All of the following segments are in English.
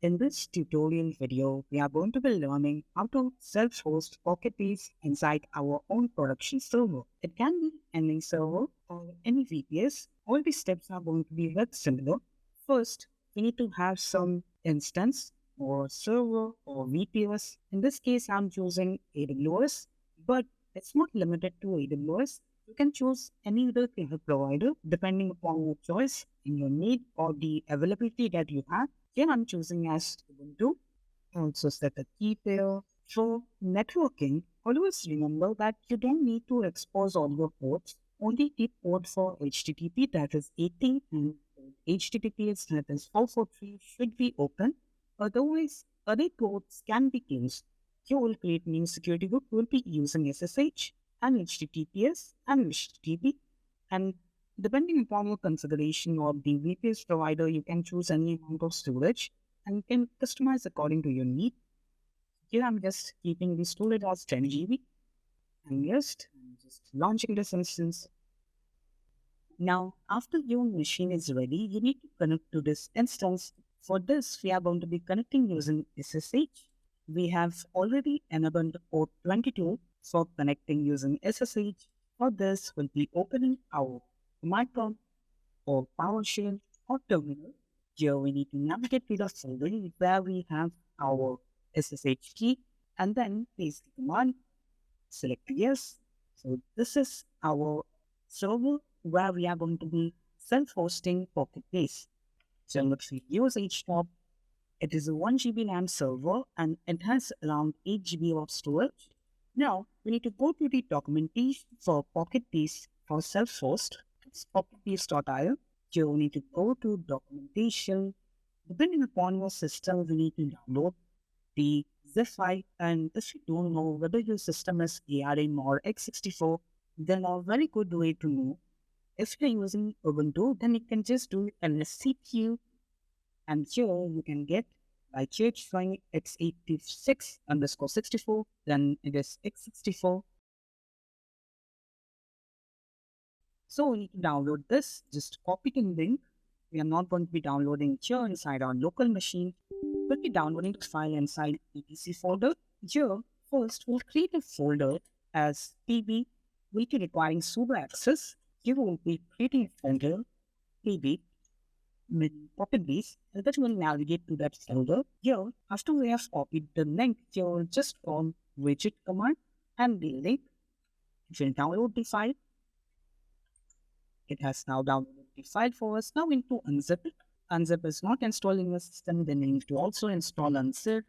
In this tutorial video, we are going to be learning how to self-host Pocketbase inside our own production server. It can be any server or any VPS. All these steps are going to be very similar. First, we need to have some instance or server or VPS. In this case, I'm choosing AWS, but it's not limited to AWS. You can choose any other cloud provider depending upon your choice and your need or the availability that you have. Here I'm choosing as Ubuntu. Also set a key pair. For networking, always remember that you don't need to expose all your ports. Only the port for HTTP that is 80 and HTTPS that is 443 should be open. Otherwise, other ports can be closed. You will create new security group. Will be using SSH and HTTPS and HTTP. And depending upon your configuration of the VPS provider, you can choose any amount of storage and you can customize according to your need. Here I'm just keeping the storage as 10 GB. And yes, I'm just launching this instance. Now, after your machine is ready, you need to connect to this instance. For this, we are going to be connecting using SSH. We have already enabled port 22 for connecting using SSH. For this, we'll be opening our command prompt or PowerShell or terminal. Here we need to navigate to the folder where we have our SSH key and then paste the command, select yes. So this is our server where we are going to be self-hosting Pocketbase. So let's use HTOP. It is a 1 GB RAM server and it has around 8 GB of storage. Now we need to go to the documentation for Pocketbase for self-host. It's pocketbase.io. Here we need to go to documentation. Depending upon your system, we need to download the zip file. And if you don't know whether your system is ARM or x64, then a very good way to know. If you're using Ubuntu, then you can just do it in a CPU. And here you can get by showing x86 underscore 64, then it is x64. So we need to download this, just copy the link. We are not going to be downloading here inside our local machine. We'll be downloading the file inside etc folder. Here, first we'll create a folder as pb. We'll be requiring sudo access. Here we'll be creating a folder pb with Pocketbase, and that will navigate to that folder. Here, after we have copied the link, here we'll just call widget command and the link. It will download the file. It has now downloaded the file for us. Now we need to unzip it. Unzip is not installed in the system, then we need to also install unzip.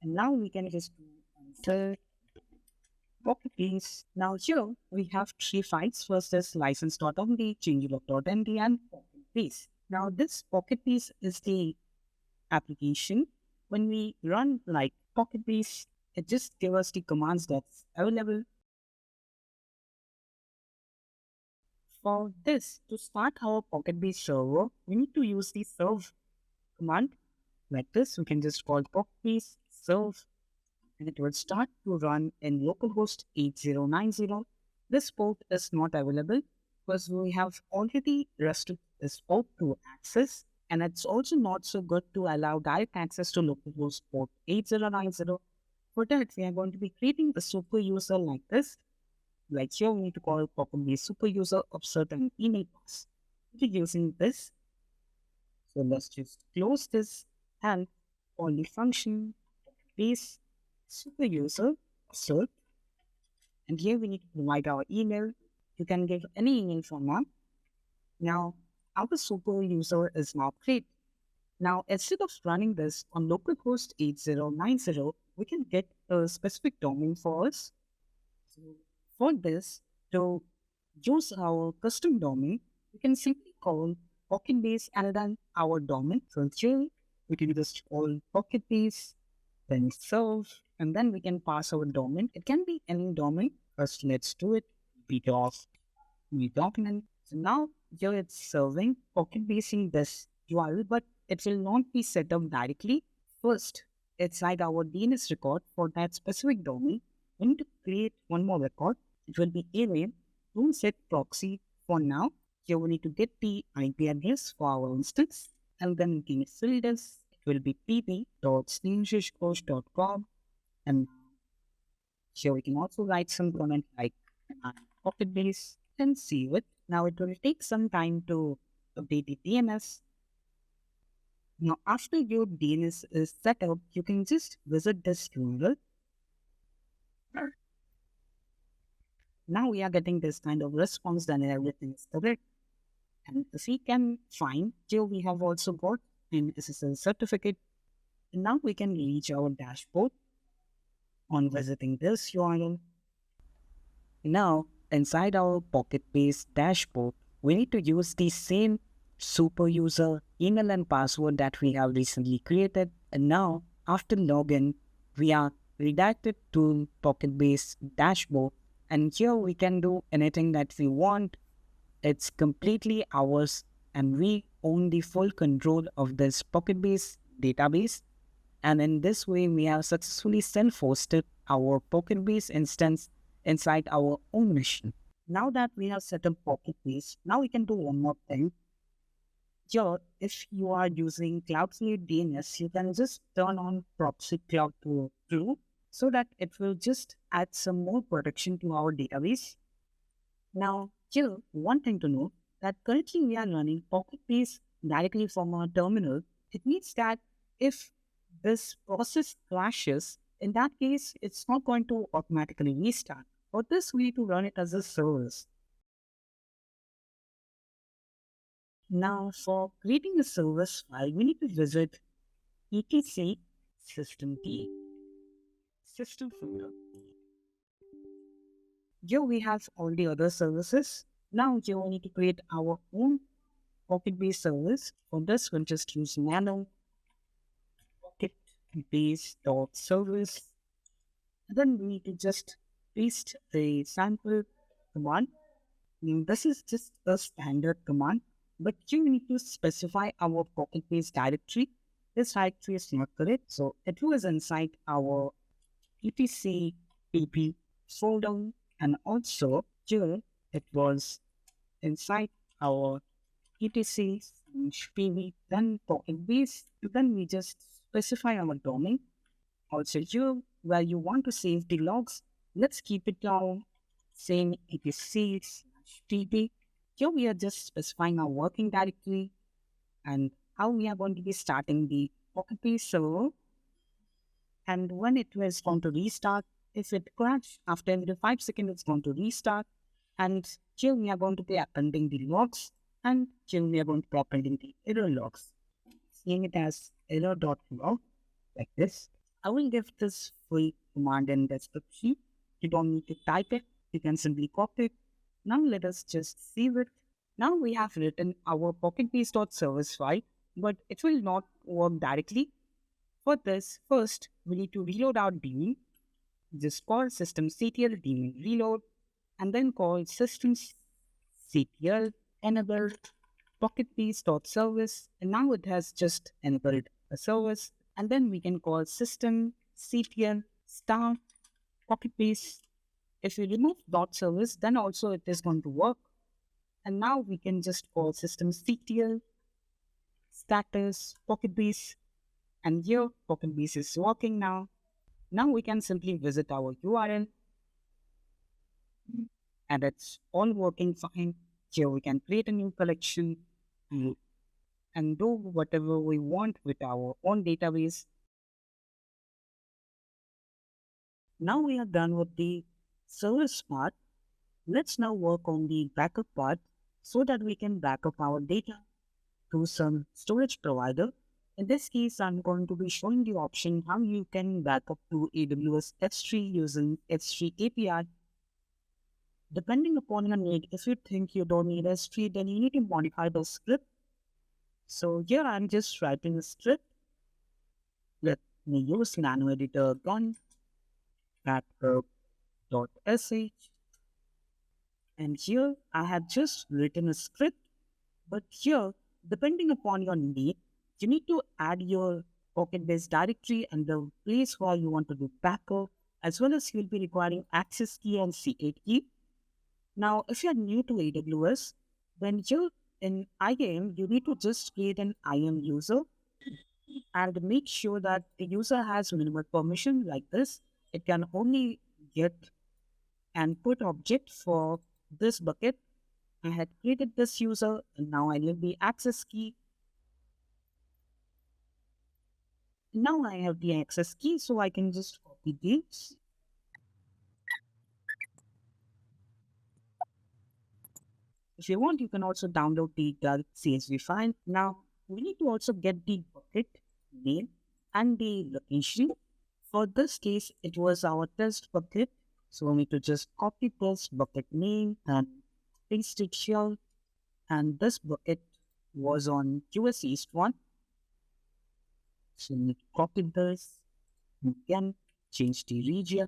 And now we can just do unzip Pocketbase. Now here we have three files. First is license.md, changelog.md, and Pocketbase. Now this Pocketbase is the application. When we run like Pocketbase, it just gives us the commands that's available. For this, to start our Pocketbase server, we need to use the serve command. Like this, we can just call Pocketbase serve, and it will start to run in localhost 8090. This port is not available because we have already restricted this port to access, and it's also not so good to allow direct access to localhost port 8090. For that, we are going to be creating a super user like this. Like here, we need to call Pocketbase super user of certain email pass. We're using this. So let's just close this and call the function Pocketbase super user assert. And here we need to provide our email. You can give any email format. Now, our super user is now created. Now, instead of running this on localhost 8090, we can get a specific domain for us. So for this, to use our custom domain, we can simply call Pocketbase and then our domain. So here we can just call Pocketbase, then serve, and then we can pass our domain. It can be any domain. First, let's do it. We document. So now here it's serving Pocketbase in this URL, but it will not be set up directly. First, inside our DNS record for that specific domain, we need to create one more record. It will be email. Don't set proxy for now. Here we need to get the IP address for our instance, and then we can fill this. will be pp.snehasiscoach.com, and here we can also write some comment like Pocketbase and save it. Now it will take some time to update the DNS. Now after your DNS is set up, you can just visit this URL. Now we are getting this kind of response that everything is correct. And if we can find, here we have also got an SSL certificate. And now we can reach our dashboard on visiting this URL. Now, inside our Pocketbase dashboard, we need to use the same super user email and password that we have recently created. And now, after login, we are redirected to Pocketbase dashboard. And here we can do anything that we want. It's completely ours, and we own the full control of this Pocketbase database. And in this way, we have successfully self-hosted our Pocketbase instance inside our own machine. Now that we have set up Pocketbase, now we can do one more thing. Here, if you are using Cloudflare DNS, you can just turn on proxy cloud to true so that it will just add some more protection to our database. Now, here, one thing to know that currently we are running Pocketbase directly from our terminal. It means that if this process crashes, in that case, it's not going to automatically restart. For this, we need to run it as a service. Now, for creating a service file, we need to visit etc system D, system folder. Here we have all the other services. Now, here we need to create our own Pocketbase service. For this, we'll just use nano Pocketbase.service. Then we need to just paste the sample command. This is just a standard command, but you need to specify our Pocketbase directory. This directory is not correct, so it was inside our etc pp folder, and also here it was inside our etc/pv, then Pocketbase. Then we just specify our domain. Also here, where you want to save the logs, let's keep it down, saying etc/pv. Here we are just specifying our working directory and how we are going to be starting the Pocketbase server. And when it is going to restart, if it crashes after every 5 seconds, it's going to restart. And here we are going to be appending the logs, and here we are going to be appending the error logs, seeing it as error.log like this. I will give this full command in description. You don't need to type it. You can simply copy it. Now let us just save it. Now we have written our Pocketbase.service file, but it will not work directly. For this, first we need to reload our daemon. Just call systemctl daemon reload, and then call systemctl enable Pocketbase.service, and now it has just enabled a service. And then we can call systemctl start Pocketbase. If we remove .service, then also it is going to work. And now we can just call systemctl status Pocketbase, and here Pocketbase is working now. Now we can simply visit our URL, and it's all working fine. Here we can create a new collection and do whatever we want with our own database. Now we are done with the service part. Let's now work on the backup part so that we can back up our data to some storage provider. In this case, I'm going to be showing the option how you can back up to AWS S3 using S3 API. Depending upon your need, if you think you don't need S3, then you need to modify the script. So here I'm just writing a script. Let me use nano editor run backup.sh. And here I have just written a script, but here, depending upon your need, you need to add your Pocketbase directory and the place where you want to do backup, as well as you'll be requiring access key and secret key. Now, if you're new to AWS, then here in IAM, you need to just create an IAM user. and make sure that the user has minimal permission like this. It can only get and put object for this bucket. I had created this user and now I need the access key. Now I have the access key, so I can just copy this. If you want, you can also download the CSV file. Now we need to also get the bucket name and the location. For this case, it was our test bucket. So we need to just copy this bucket name and paste it here. And this bucket was on US East 1. So we need to copy this. Again, change the region.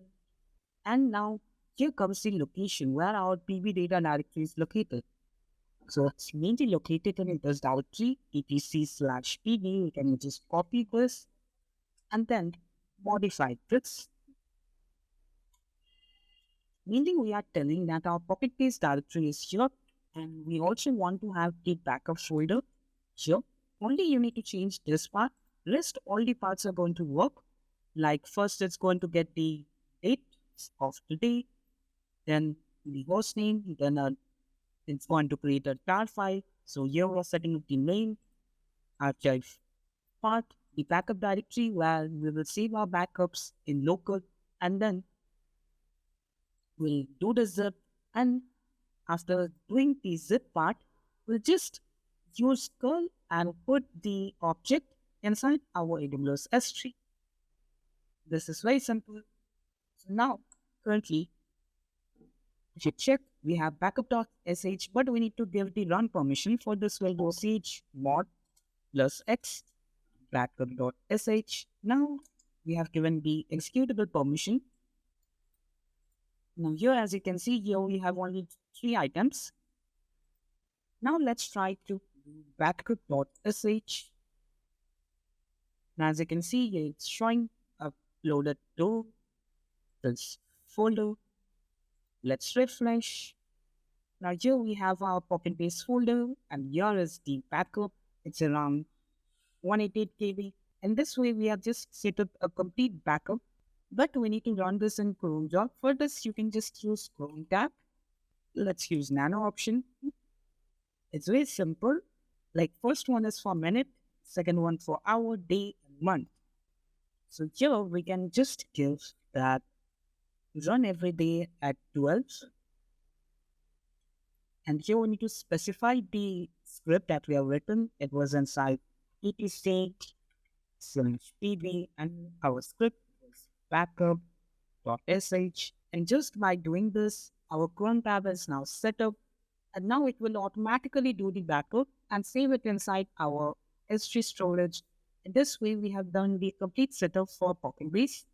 And now here comes the location where our PB data directory is located. So it's mainly located in this directory, etc/pb. We can just copy this and then modify this. Mainly we are telling that our Pocketbase directory is here and we also want to have the backup folder here. Only you need to change this part. Rest all the parts are going to work. Like first it's going to get the date of the day, then the host name, then it's going to create a tar file. So here we're setting up the main archive part, the backup directory where we will save our backups in local, and then we'll do the zip. And after doing the zip part, we'll just use curl and put the object inside our AWS S3. This is very simple. So now, currently, if you check, we have backup.sh, but we need to give the run permission. For this, we'll go ch mod plus x backup.sh. Now, we have given the executable permission. Now here, as you can see, here we have only 3 items. Now let's try to do backup.sh. Now as you can see, here it's showing uploaded to this folder. Let's refresh. Now here we have our Pocketbase folder and here is the backup. It's around 188 KB. And this way we have just set up a complete backup. But we need to run this in Chrome job. For this, you can just use Chrome tab. Let's use nano option. It's very simple. Like first one is for minute, second one for hour, day, and month. So here we can just give that run every day at 12. And here we need to specify the script that we have written. It was inside etc/pb and our script was backup.sh. And just by doing this, our Chrome tab is now set up. And now it will automatically do the backup and save it inside our S3 storage. In this way, we have done the complete setup for Pocketbase.